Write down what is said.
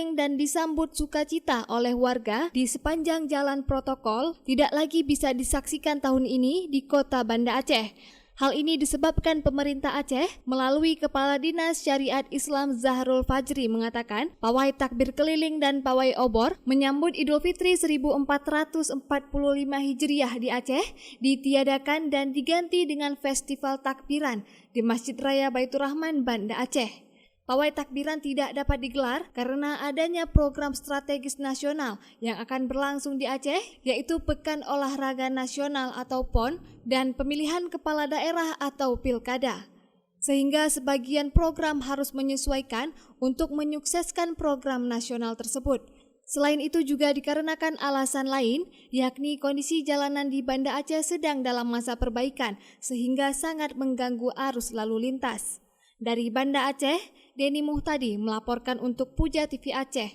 berkeliling dan disambut sukacita oleh warga di sepanjang jalan protokol tidak lagi bisa disaksikan tahun ini di kota Banda Aceh. Hal ini disebabkan pemerintah Aceh melalui Kepala Dinas Syariat Islam Zahrul Fajri mengatakan pawai takbir keliling dan pawai obor menyambut Idul Fitri 1445 Hijriah di Aceh ditiadakan dan diganti dengan festival takbiran di Masjid Raya Baitur Rahman Banda Aceh. Pawai takbiran tidak dapat digelar karena adanya program strategis nasional yang akan berlangsung di Aceh, yaitu Pekan Olahraga Nasional atau PON dan pemilihan kepala daerah atau pilkada. Sehingga sebagian program harus menyesuaikan untuk menyukseskan program nasional tersebut. Selain itu juga dikarenakan alasan lain, yakni kondisi jalanan di Banda Aceh sedang dalam masa perbaikan sehingga sangat mengganggu arus lalu lintas. Dari Banda Aceh, Denny Muhtadi melaporkan untuk Puja TV Aceh.